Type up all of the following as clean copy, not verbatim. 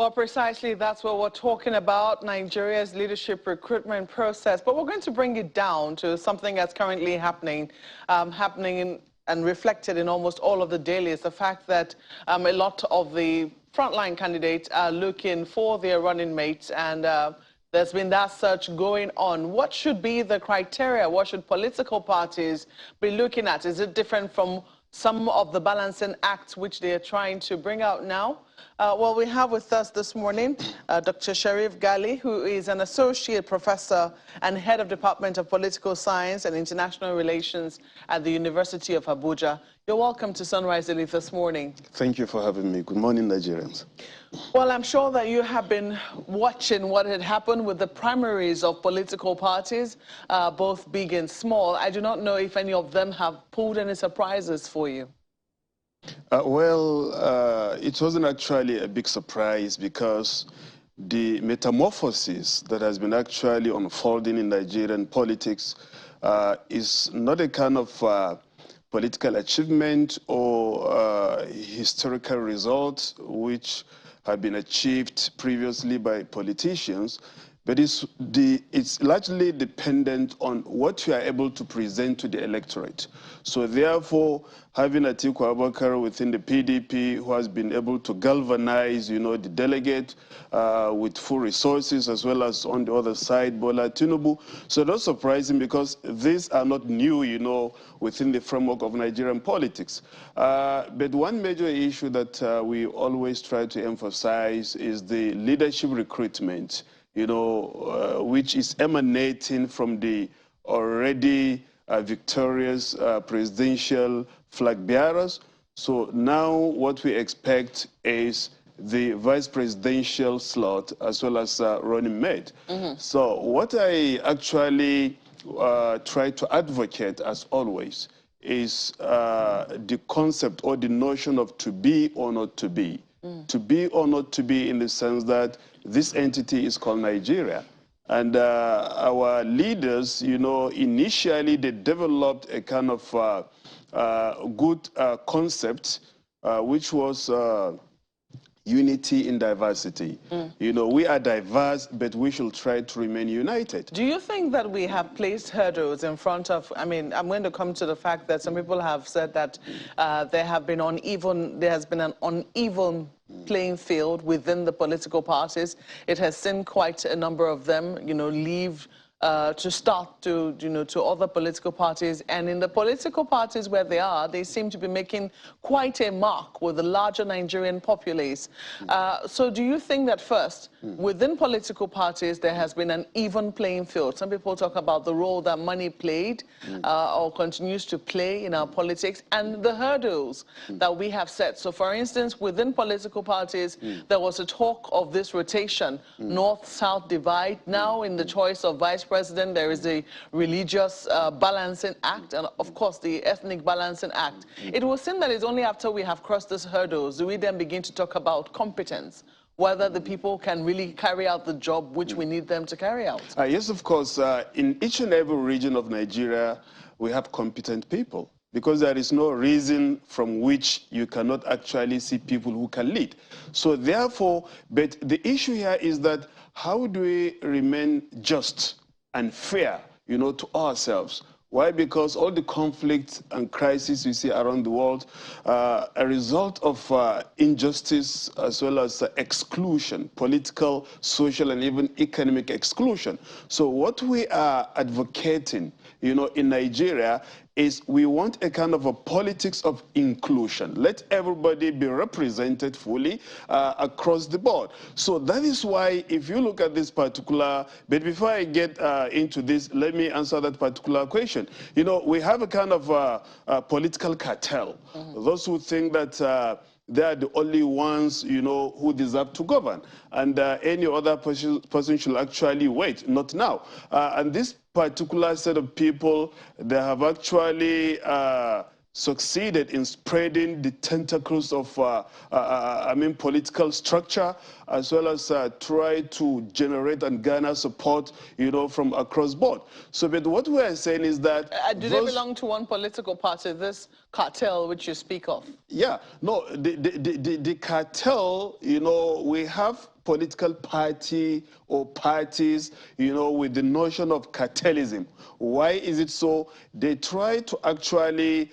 Well, precisely, that's what we're talking about, Nigeria's leadership recruitment process. But we're going to bring it down to something that's currently happening, and reflected in almost all of the dailies. The fact that a lot of the frontline candidates are looking for their running mates, and there's been that search going on. What should be the criteria? What should political parties be looking at? Is it different from some of the balancing acts which they are trying to bring out now? Well, we have with us this morning Dr. Sharif Gali, who is an associate professor and head of Department of Political Science and International Relations at the University of Abuja. You're welcome to Sunrise Daily this morning. Thank you for having me. Good morning, Nigerians. Well, I'm sure that you have been watching what had happened with the primaries of political parties, both big and small. I do not know if any of them have pulled any surprises for you. It wasn't actually a big surprise because the metamorphosis that has been actually unfolding in Nigerian politics is not a kind of political achievement or historical result which have been achieved previously by politicians, but it's largely dependent on what you are able to present to the electorate. So therefore, having Atiku Abubakar within the PDP who has been able to galvanize, the delegate with full resources, as well as on the other side, Bola Tinubu. So not surprising because these are not new, within the framework of Nigerian politics. But one major issue that we always try to emphasize is the leadership recruitment, which is emanating from the already victorious presidential flag bearers. So now what we expect is the vice presidential slot as well as running mate. So what I actually try to advocate, as always, is the concept or the notion of to be or not to be. To be or not to be, in the sense that this entity is called Nigeria. And our leaders, initially they developed a kind of good concept, which was unity in diversity. We are diverse, but we should try to remain united. Do you think that we have placed hurdles in front of, I'm going to come to the fact that some people have said that there has been an uneven playing field within the political parties. It has seen quite a number of them, leave to start to other political parties. And in the political parties where they seem to be making quite a mark with the larger Nigerian populace. So do you think that first, within political parties, there has been an even playing field? Some people talk about the role that money played or continues to play in our politics, and the hurdles that we have set. So for instance, within political parties, there was a talk of this rotation, north-south divide. Now in the choice of vice president, there is a religious balancing act, and of course the ethnic balancing act. It will seem that it's only after we have crossed these hurdles do we then begin to talk about competence, whether the people can really carry out the job which we need them to carry out. Yes, of course. In each and every region of Nigeria, we have competent people, because there is no reason from which you cannot actually see people who can lead. So therefore, but the issue here is that how do we remain just and fair, to ourselves? Why? Because all the conflicts and crises we see around the world are a result of injustice as well as exclusion, political, social, and even economic exclusion. So what we are advocating, in Nigeria is we want a kind of a politics of inclusion. Let everybody be represented fully across the board. So that is why, if you look at this particular, but before I get into this, let me answer that particular question. We have a kind of political cartel. Those who think that they are the only ones, who deserve to govern. And any other person should actually wait, not now. And this particular set of people, they have actually succeeded in spreading the tentacles of, political structure, as well as try to generate and garner support, from across board. So, but what we are saying is that do they belong to one political party, this cartel which you speak of? Yeah, no, the cartel, we have political party or parties, with the notion of cartelism. Why is it so? They try to actually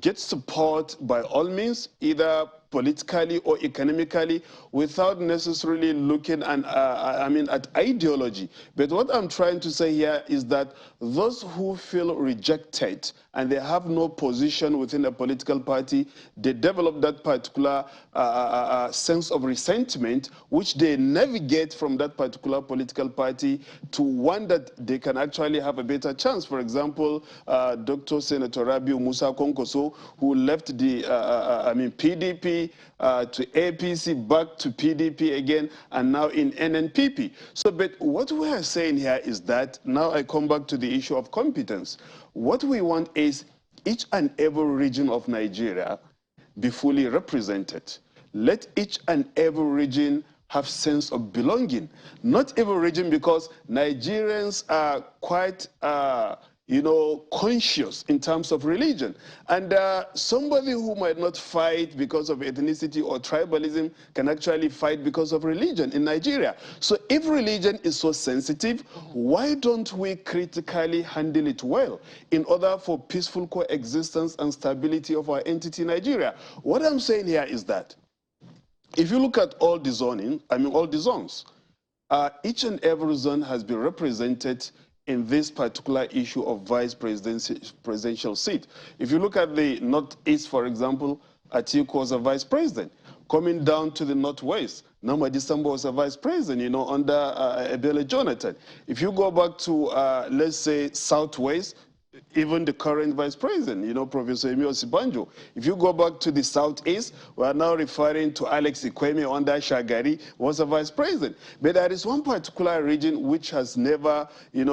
get support by all means, either politically or economically, without necessarily looking at ideology. But what I'm trying to say here is that those who feel rejected and they have no position within a political party, they develop that particular sense of resentment, which they navigate from that particular political party to one that they can actually have a better chance. For example, Dr. Senator Rabiu Musa Konkoso, who left the PDP to APC, back to PDP again, and now in NNPP. So, but what we are saying here is that, now I come back to the issue of competence. What we want is each and every region of Nigeria be fully represented. Let each and every region have sense of belonging. Not every region, because Nigerians are quite conscious in terms of religion. And somebody who might not fight because of ethnicity or tribalism can actually fight because of religion in Nigeria. So if religion is so sensitive, why don't we critically handle it well in order for peaceful coexistence and stability of our entity, Nigeria? What I'm saying here is that if you look at all the zoning, all the zones, each and every zone has been represented in this particular issue of vice presidential seat. If you look at the Northeast, for example, Atiku was a vice president. Coming down to the Northwest, Namadi Sambo was a vice president, under Ebele Jonathan. If you go back to, let's say, Southwest, even the current vice president, Professor Emil Sibanjo. If you go back to the Southeast, we are now referring to Alex Ikweme under Shagari, was a vice president. But there is one particular region which has never, gotten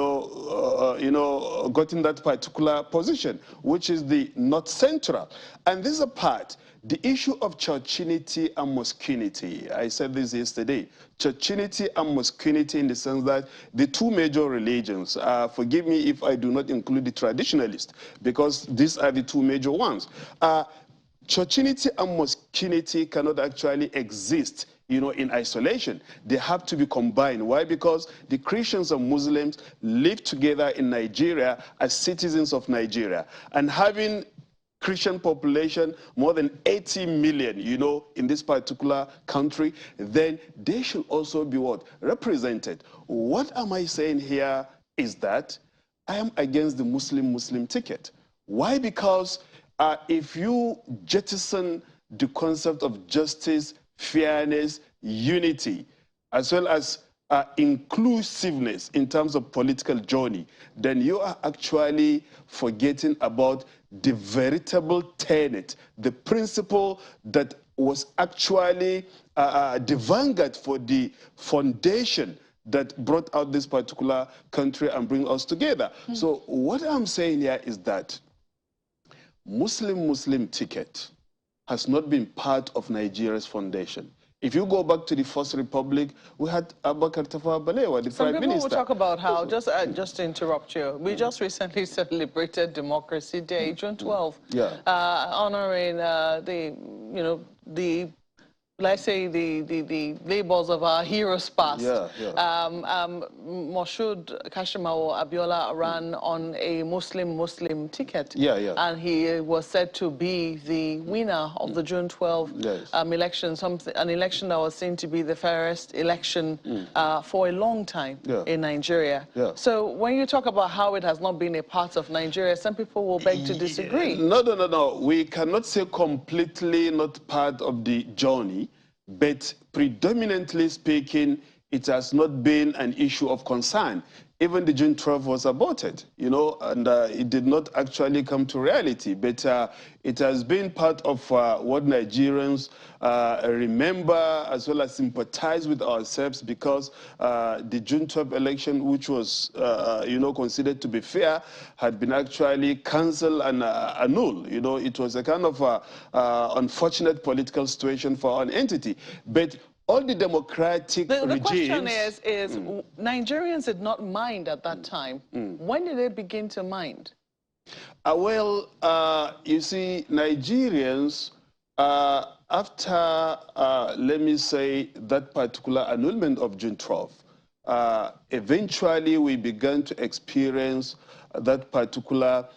that particular position, which is the North Central. And this is a part. The issue of churchinity and mosquinity, I said this yesterday, churchinity and mosquinity in the sense that the two major religions, forgive me if I do not include the traditionalists, because these are the two major ones. Churchinity and mosquinity cannot actually exist in isolation. They have to be combined. Why? Because the Christians and Muslims live together in Nigeria as citizens of Nigeria. And having Christian population, more than 80 million, in this particular country, then they should also be what? Represented. What am I saying here is that I am against the Muslim-Muslim ticket. Why? Because if you jettison the concept of justice, fairness, unity, as well as inclusiveness in terms of political journey, then you are actually forgetting about the veritable tenet, the principle that was actually the vanguard for the foundation that brought out this particular country and bring us together. So what I'm saying here is that Muslim-Muslim ticket has not been part of Nigeria's foundation. If you go back to the First Republic, we had Abubakar Tafawa Balewa, the Prime Minister. Some people will talk about how, just to interrupt you, we just recently celebrated Democracy Day, June 12th, honoring let's say the labels of our heroes past. Moshood Kashimawo Abiola ran on a Muslim-Muslim ticket. And he was said to be the winner of the June 12 election, an election that was seen to be the fairest election for a long time in Nigeria. So when you talk about how it has not been a part of Nigeria, some people will beg to disagree. No. We cannot say completely not part of the journey. But predominantly speaking, it has not been an issue of concern. Even the June 12 was aborted, you know, and it did not actually come to reality. But it has been part of what Nigerians remember, as well as sympathize with ourselves, because the June 12 election, which was, you know, considered to be fair, had been actually cancelled and annulled. You know, it was a kind of unfortunate political situation for an entity. But all the democratic regimes... The question is Nigerians did not mind at that time. When did they begin to mind? Well, you see, Nigerians, after, let me say, that particular annulment of June 12, eventually we began to experience that particular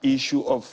issue of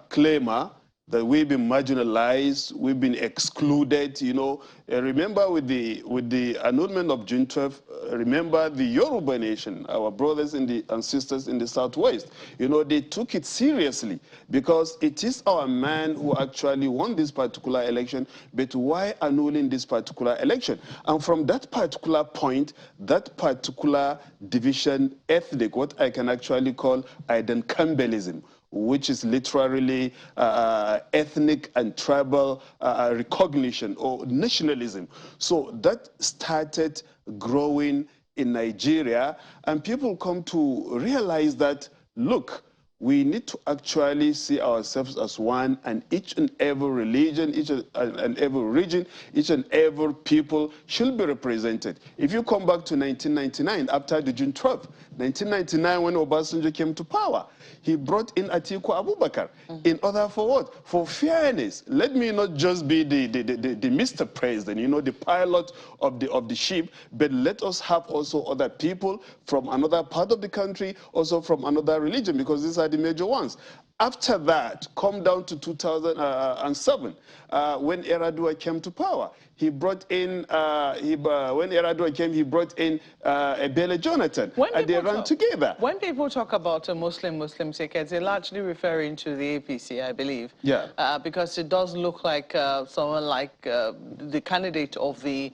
claimer, that we've been marginalized, we've been excluded, you know. Remember with the annulment of June 12, remember the Yoruba nation, our brothers and sisters in the Southwest, you know, they took it seriously, because it is our man who actually won this particular election, but why annulling this particular election? And from that particular point, that particular division, ethnic, what I can actually call identicambellism, which is literally ethnic and tribal recognition or nationalism. So that started growing in Nigeria, and people come to realize that, look, we need to actually see ourselves as one, and each and every religion, each and every region, each and every people should be represented. If you come back to 1999, after the June 12th, 1999, when Obasanjo came to power, he brought in Atiku Abubakar in order for what? For fairness. Let me not just be the Mr. President, you know, the pilot of the ship, but let us have also other people from another part of the country, also from another religion, because these are the major ones. After that, come down to 2007, when Yar'Adua came to power. He brought in, when Yar'Adua came, he brought in Ebele Jonathan, and they ran together. When people talk about a Muslim ticket, they're largely referring to the APC, I believe. Yeah. Because it does look like someone like the candidate of the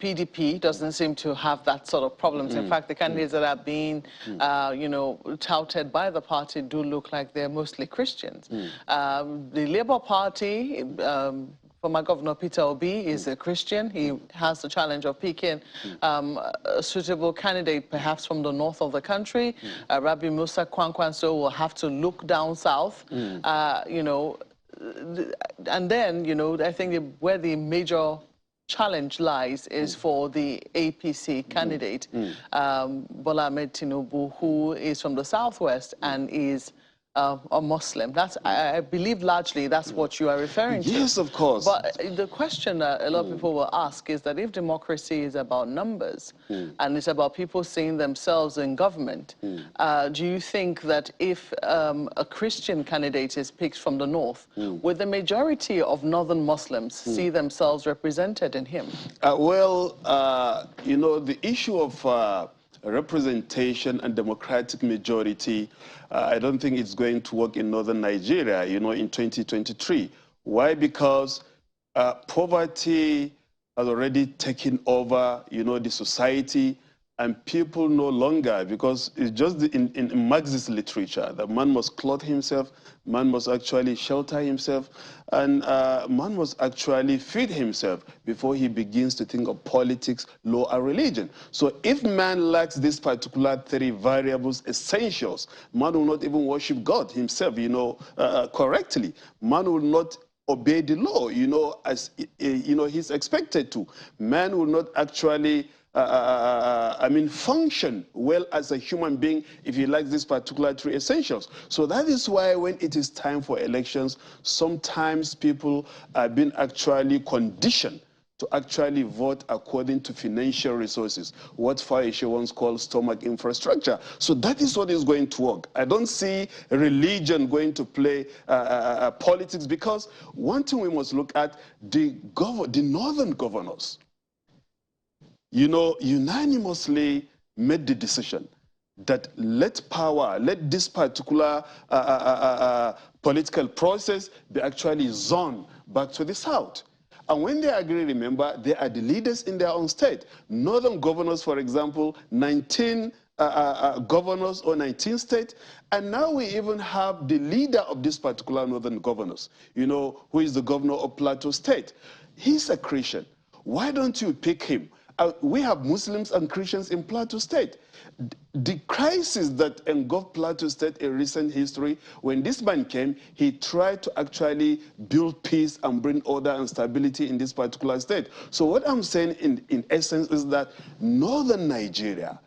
PDP doesn't seem to have that sort of problems. In fact, the candidates that are being, you know, touted by the party do look like they're mostly Christians. The Labour Party, former Governor Peter Obi is a Christian. He has the challenge of picking a suitable candidate, perhaps from the north of the country. Rabbi Musa Kwankwanso will have to look down south, you know, and then, you know, I think where the major challenge lies is for the APC candidate, Bola Ahmed Tinubu, who is from the Southwest and is a Muslim. That's, I believe, largely that's what you are referring to. Yes, of course. But the question that a lot of people will ask is that if democracy is about numbers and it's about people seeing themselves in government, do you think that if a Christian candidate is picked from the north, would the majority of northern Muslims see themselves represented in him? Well, you know, the issue of representation and democratic majority, I don't think it's going to work in northern Nigeria, you know, in 2023. Why? Because poverty has already taken over, you know, the society, and people no longer, because it's just in Marxist literature, that man must clothe himself, man must actually shelter himself, and man must actually feed himself before he begins to think of politics, law, and religion. So if man lacks these particular three variables, essentials, man will not even worship God himself, you know, correctly. Man will not obey the law, you know, as you know, he's expected to. Man will not actually function well as a human being if he lacks these particular three essentials. So that is why when it is time for elections, sometimes people are being actually conditioned to actually vote according to financial resources, what Faisha once called stomach infrastructure. So that is what is going to work. I don't see religion going to play politics, because one thing we must look at, the northern governors, you know, unanimously made the decision that let this particular political process be actually zoned back to the south. And when they agree, remember, they are the leaders in their own state. Northern governors, for example, 19 governors or 19 states, and now we even have the leader of this particular northern governors, you know, who is the governor of Plateau State. He's a Christian. Why don't you pick him? We have Muslims and Christians in Plateau State. The crisis that engulfed Plateau State in recent history, when this man came, he tried to actually build peace and bring order and stability in this particular state. So what I'm saying in essence is that northern Nigeria,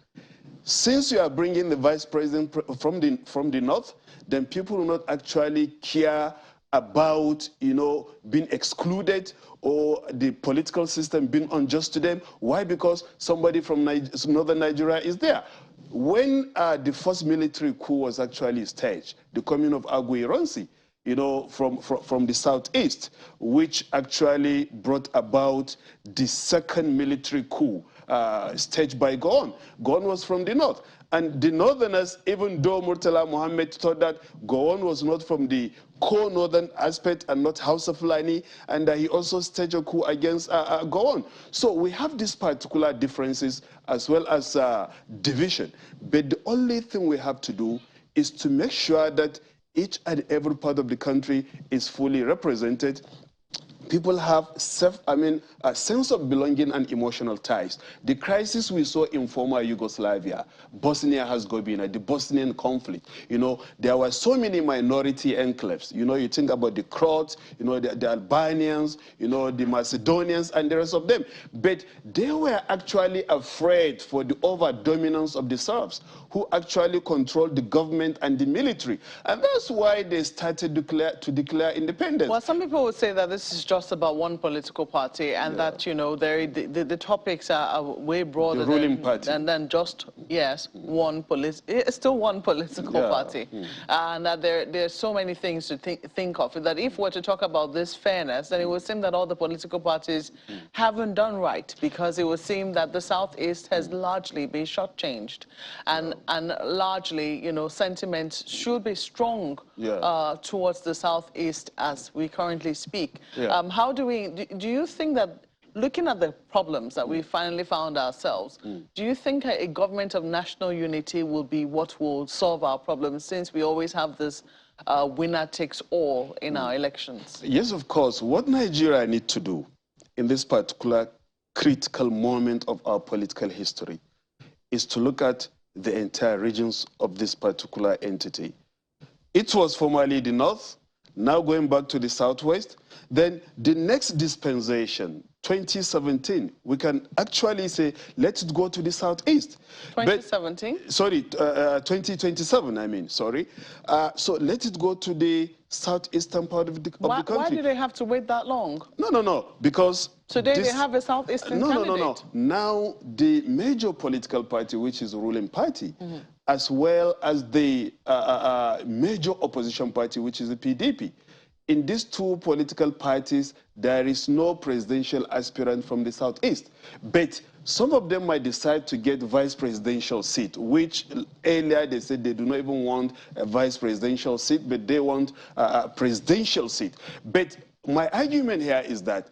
since you are bringing the vice president from the north, then people will not actually care about, you know, being excluded or the political system being unjust to them. Why? Because somebody from northern Nigeria is there. When the first military coup was actually staged, the coming of Aguiyi-Ironsi, you know, from the southeast, which actually brought about the second military coup staged by Gowon. Gowon was from the north. And the northerners, even though Murtala Mohammed thought that Gowon was not from the core northern aspect and not House of Fulani, and he also staged a coup against Gowon. So we have these particular differences as well as division. But the only thing we have to do is to make sure that each and every part of the country is fully represented. People have a sense of belonging and emotional ties. The crisis we saw in former Yugoslavia, Bosnia-Herzegovina, the Bosnian conflict, you know, there were so many minority enclaves. You know, you think about the Croats, you know, the Albanians, you know, the Macedonians, and the rest of them. But they were actually afraid for the over-dominance of the Serbs, who actually controlled the government and the military. And that's why they started to declare independence. Well, some people would say that this is just about one political party, and that, you know, the topics are way broader the ruling party. than just, yes, it's still one political party. And that there are so many things to think of, that if we're to talk about this fairness, then it would seem that all the political parties haven't done right, because it would seem that the Southeast has largely been shortchanged, and largely, you know, sentiments should be strong towards the Southeast as we currently speak. How do you think that, looking at the problems that we finally found ourselves, do you think a government of national unity will be what will solve our problems, since we always have this winner takes all in our elections? Yes, of course. What Nigeria needs to do in this particular critical moment of our political history is to look at the entire regions of this particular entity. It was formerly the north, now going back to the southwest. Then the next dispensation, 2017, we can actually say, let's go to the southeast. 2017? Sorry, 2027, I mean, sorry. So let it go to the southeastern part of the country. Why do they have to wait that long? No, because... Today they have a southeastern candidate. No. Now the major political party, which is the ruling party, as well as the major opposition party, which is the PDP. In these two political parties, there is no presidential aspirant from the southeast. But some of them might decide to get vice presidential seat, which earlier they said they do not even want a vice presidential seat, but they want a presidential seat. But my argument here is that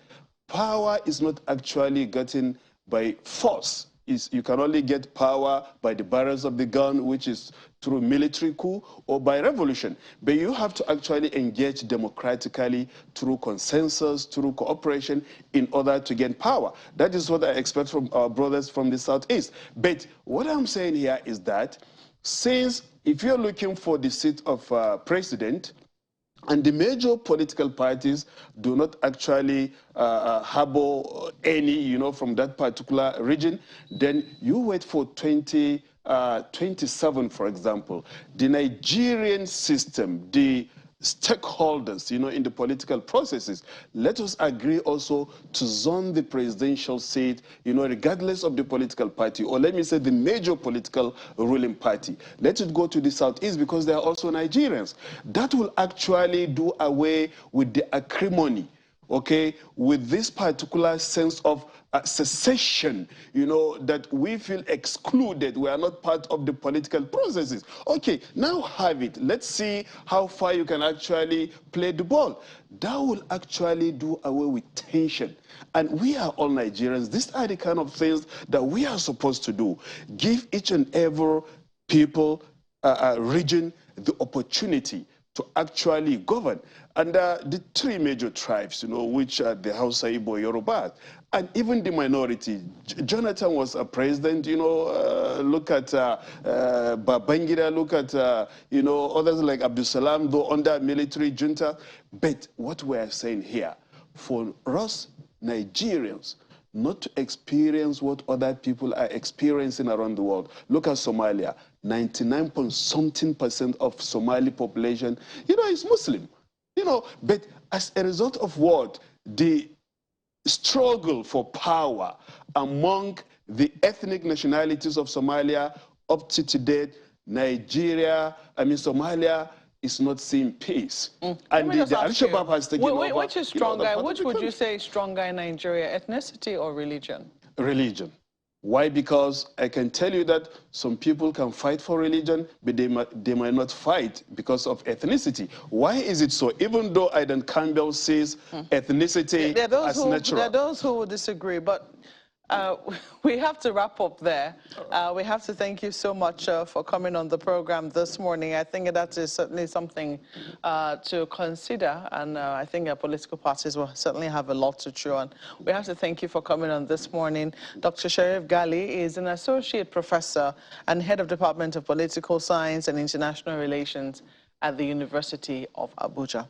power is not actually gotten by force. You can only get power by the barrels of the gun, which is through military coup, or by revolution. But you have to actually engage democratically through consensus, through cooperation, in order to gain power. That is what I expect from our brothers from the southeast. But what I'm saying here is that, since if you're looking for the seat of president, and the major political parties do not actually harbor any, you know, from that particular region, then you wait for 2027, for example. The Nigerian system, the stakeholders, you know, in the political processes, let us agree also to zone the presidential seat, you know, regardless of the political party, or let me say the major political ruling party. Let it go to the southeast, because they are also Nigerians. That will actually do away with the acrimony, okay, with this particular sense of secession, you know, that we feel excluded, we are not part of the political processes. Okay, now have it. Let's see how far you can actually play the ball. That will actually do away with tension. And we are all Nigerians. These are the kind of things that we are supposed to do. Give each and every people, region, the opportunity to actually govern. And the three major tribes, you know, which are the Hausa, Igbo, Yoruba, and even the minority. Jonathan was a president, you know, look at Babangida, look at, you know, others like Abdul Salam, though under military junta. But what we're saying here, for us Nigerians, not to experience what other people are experiencing around the world. Look at Somalia. 99.something% of Somali population, you know, is Muslim. You know, but as a result of what? The struggle for power among the ethnic nationalities of Somalia up to today, Somalia is not seeing peace. And the Al-Shabaab has taken over. Which is stronger? Which would you say is stronger in Nigeria, ethnicity or religion? Religion. Why? Because I can tell you that some people can fight for religion, but they might not fight because of ethnicity. Why is it so? Even though Aidan Campbell says ethnicity as natural. There are those who will disagree, but we have to wrap up there. We have to thank you so much for coming on the program this morning. I think that is certainly something to consider, and I think our political parties will certainly have a lot to chew on. We have to thank you for coming on this morning. Dr. Sharif Gali is an associate professor and head of Department of Political Science and International Relations at the University of Abuja.